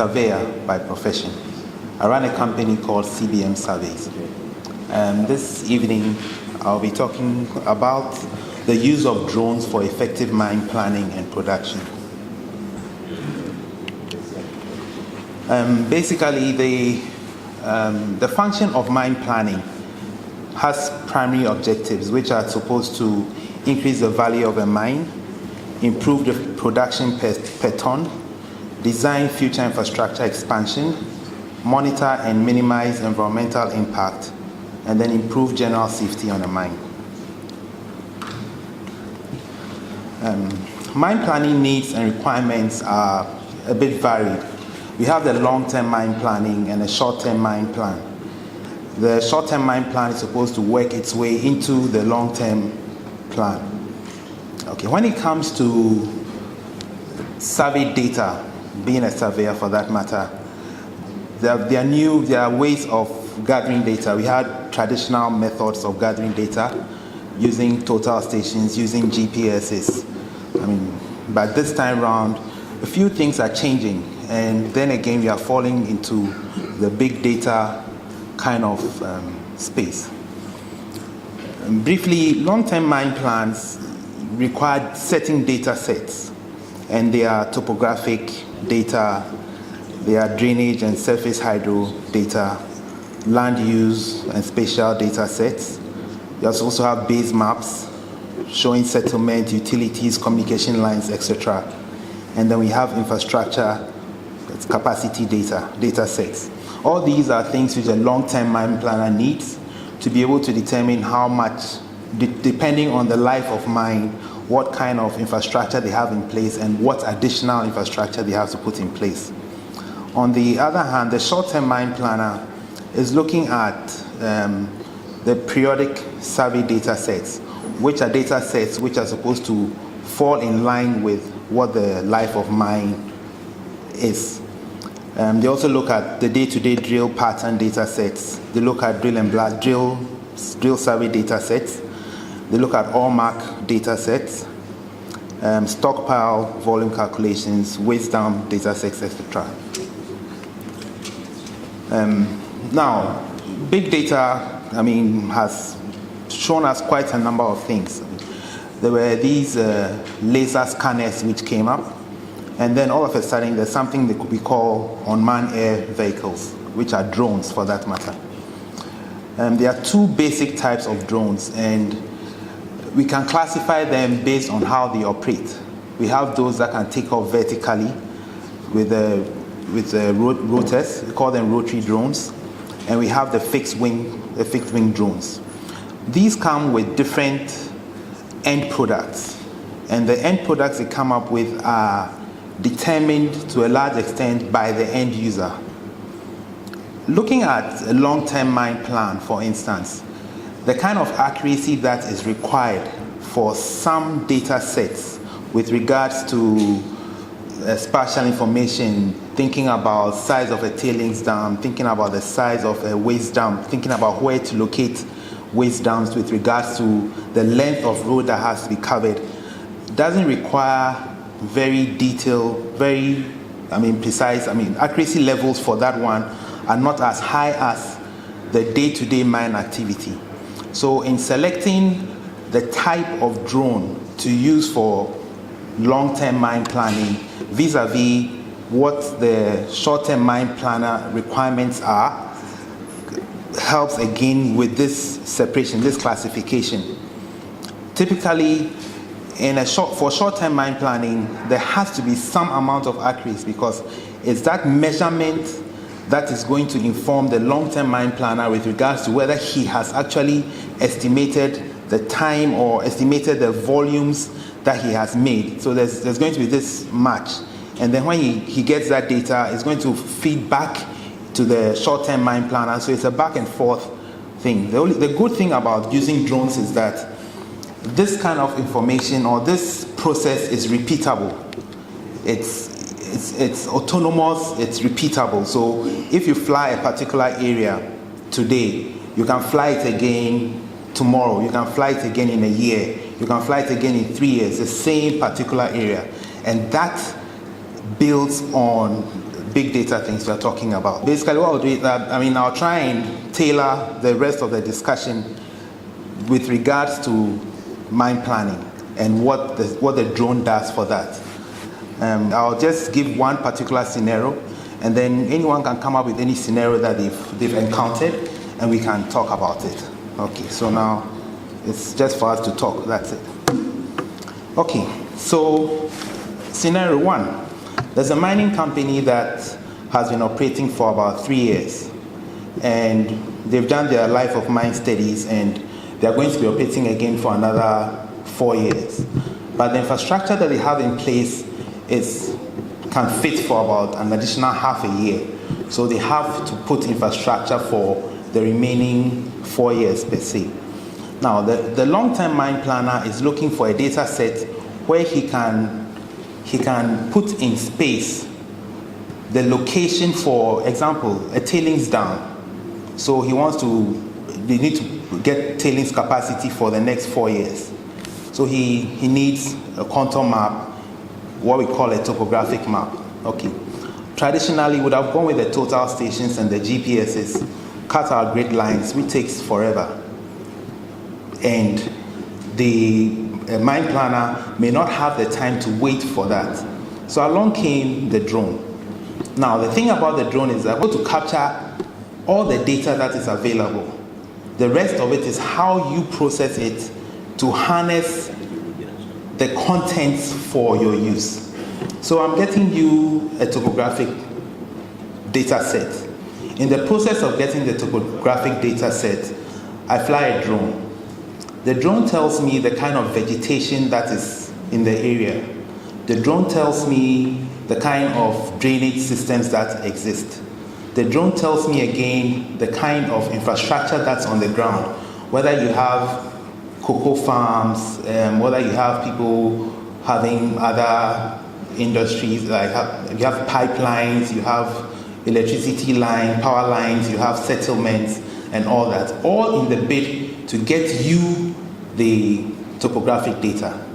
surveyor by profession. I run a company called CBM Surveys. This evening, I'll be talking about the use of drones for effective mine planning and production. Basically, the function of mine planning has primary objectives, which are supposed to increase the value of a mine, improve the production per ton, design future infrastructure expansion, monitor and minimize environmental impact, and then improve general safety on a mine. Mine planning needs and requirements are a bit varied. We have the long-term mine planning and a short-term mine plan. The short-term mine plan is supposed to work its way into the long-term plan. Okay, when it comes to survey data, being a surveyor for that matter, there are ways of gathering data. We had traditional methods of gathering data using total stations, using GPSs. But this time around, a few things are changing, and then again we are falling into the big data kind of space. Briefly, long-term mine plans require certain data sets, and they are topographic data, they are drainage and surface hydro data, land use and spatial data sets. You also have base maps showing settlement, utilities, communication lines, etc. And then we have infrastructure, that's capacity data sets. All these are things which a long-term mine planner needs to be able to determine how much, depending on the life of mine, what kind of infrastructure they have in place and what additional infrastructure they have to put in place. On the other hand, the short-term mine planner is looking at the periodic survey data sets, which are data sets which are supposed to fall in line with what the life of mine is. They also look at the day-to-day drill pattern data sets. They look at drill and blast, drill survey data sets. They look at ore mark data sets, stockpile volume calculations, waste dump data sets, etc. Now, big data, has shown us quite a number of things. There were these laser scanners which came up, and then all of a sudden there's something that we call unmanned air vehicles, which are drones for that matter. There are two basic types of drones, and we can classify them based on how they operate. We have those that can take off vertically with the rotors. We call them rotary drones, and we have the fixed wing drones. These come with different end products, and the end products they come up with are determined to a large extent by the end user. Looking at a long-term mine plan, for instance, the kind of accuracy that is required for some data sets with regards to spatial information, thinking about size of a tailings dam, thinking about the size of a waste dump, thinking about where to locate waste dumps with regards to the length of road that has to be covered, doesn't require very detailed, very precise. Accuracy levels for that one are not as high as the day-to-day mine activity. So in selecting the type of drone to use for long-term mine planning vis-a-vis what the short-term mine planner requirements are, helps again with this separation, this classification. Typically, for short-term mine planning, there has to be some amount of accuracy, because it's that measurement that is going to inform the long-term mine planner with regards to whether he has actually estimated the time or estimated the volumes that he has made. So there's going to be this match. And then when he gets that data, it's going to feed back to the short-term mine planner. So it's a back and forth thing. The good thing about using drones is that this kind of information or this process is repeatable. It's autonomous, it's repeatable. So if you fly a particular area today, you can fly it again tomorrow, you can fly it again in a year, you can fly it again in 3 years, the same particular area. And that builds on big data things we're talking about. Basically, what I'll do is that, I'll try and tailor the rest of the discussion with regards to mine planning and what the drone does for that. I'll just give one particular scenario, and then anyone can come up with any scenario that they've encountered, and we can talk about it. Okay, so now it's just for us to talk, that's it. Okay, so scenario one. There's a mining company that has been operating for about 3 years, and they've done their life of mine studies, and they're going to be operating again for another 4 years. But the infrastructure that they have in place can fit for about an additional half a year. So they have to put infrastructure for the remaining 4 years per se. Now, the long-term mine planner is looking for a data set where he can put in space the location, for example, a tailings dam. So they need to get tailings capacity for the next 4 years. So he needs a contour map, what we call a topographic map. Okay. Traditionally, we would have gone with the total stations and the GPSs, cut our grid lines, which takes forever. And the mine planner may not have the time to wait for that. So along came the drone. Now, the thing about the drone is that we're able to capture all the data that is available. The rest of it is how you process it to harness the contents for your use. So I'm getting you a topographic data set. In the process of getting the topographic data set, I fly a drone. The drone tells me the kind of vegetation that is in the area. The drone tells me the kind of drainage systems that exist. The drone tells me again the kind of infrastructure that's on the ground, whether you have cocoa farms, whether you have people having other industries, like you have pipelines, you have electricity line, power lines, you have settlements and all that, all in the bid to get you the topographic data.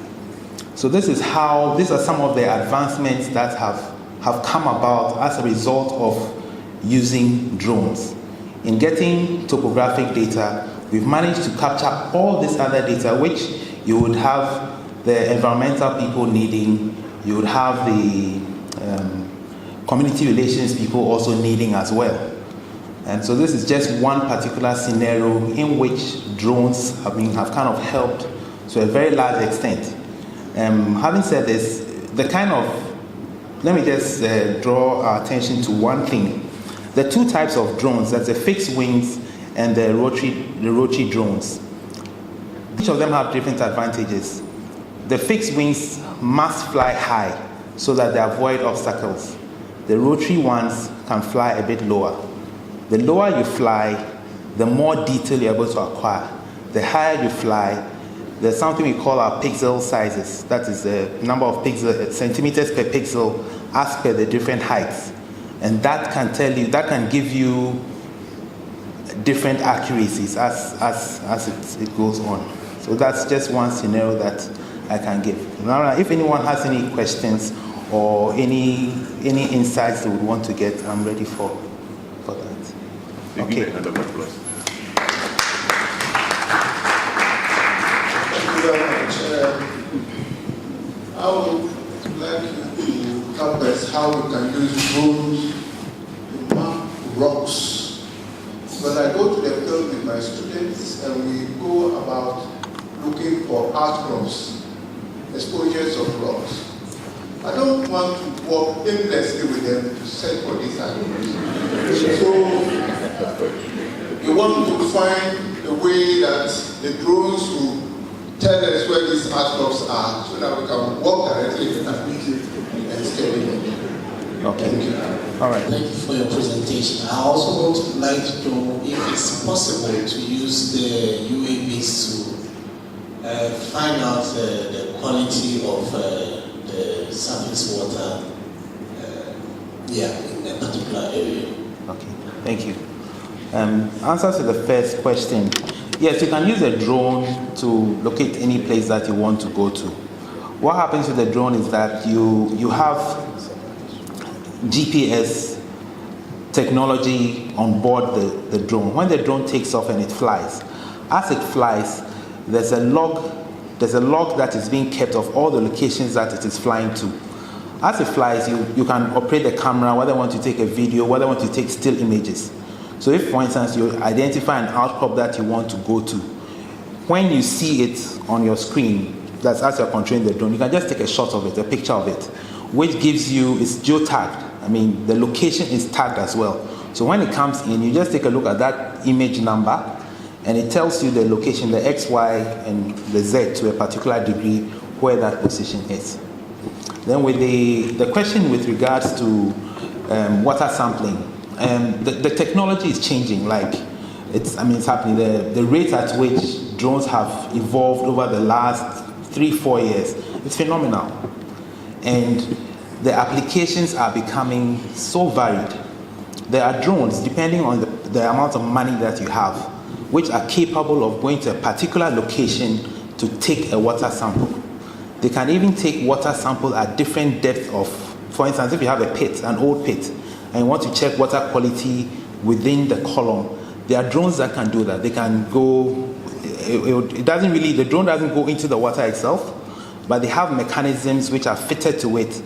So these are some of the advancements that have come about as a result of using drones. In getting topographic data, we've managed to capture all this other data, which you would have the environmental people needing, you would have the community relations people also needing as well. And so this is just one particular scenario in which drones have kind of helped to a very large extent. Having said this, let me just draw our attention to one thing. The two types of drones, that's the fixed wings and the rotary drones. Each of them have different advantages. The fixed wings must fly high so that they avoid obstacles. The rotary ones can fly a bit lower. The lower you fly, the more detail you're able to acquire. The higher you fly, there's something we call our pixel sizes. That is the number of centimeters per pixel as per the different heights. And that can give you different accuracies as it goes on. So that's just one scenario that I can give. Now, if anyone has any questions or any insights they would want to get, I'm ready for that. Okay. Thank you very much. I would like you to help us how we can use drones to map rocks. When I go to the field with my students and we go about looking for outcrops, exposures of rocks, I don't want to walk aimlessly with them to search for these outcrops. So we want to find a way that the drones will tell us where these outcrops are so that we can walk directly to them and study them. Okay. Thank you. All right. Thank you for your presentation. I also would like to know if it's possible to use the UAVs to find out the quality of the surface water in a particular area. Okay, thank you. Answer to the first question. Yes, you can use a drone to locate any place that you want to go to. What happens with the drone is that you have GPS technology on board the drone. When the drone takes off and it flies, as it flies, there's a log that is being kept of all the locations that it is flying to. As it flies, you can operate the camera, whether you want to take a video, whether you want to take still images. So if, for instance, you identify an outcrop that you want to go to, when you see it on your screen, that's as you're controlling the drone, you can just take a shot of it, a picture of it, which gives you, it's geotagged. I mean, the location is tagged as well. So when it comes in, you just take a look at that image number, and it tells you the location, the X, Y, and the Z to a particular degree where that position is. Then with the question with regards to water sampling, the technology is changing. Like it's happening. The rate at which drones have evolved over the last 3-4 years, it's phenomenal, and the applications are becoming so varied. There are drones, depending on the amount of money that you have, which are capable of going to a particular location to take a water sample. They can even take water sample at different depths of, for instance, if you have a pit, an old pit, and you want to check water quality within the column, there are drones that can do that. They can go, the drone doesn't go into the water itself, but they have mechanisms which are fitted to it.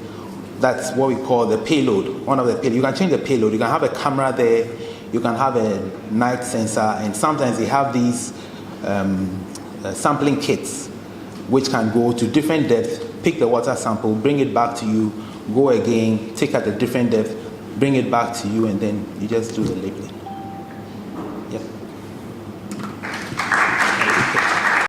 That's what we call the payload, one of the payload. You can change the payload. You can have a camera there, you can have a night sensor, and sometimes they have these sampling kits which can go to different depths, pick the water sample, bring it back to you, go again, take at a different depth, bring it back to you, and then you just do the labeling.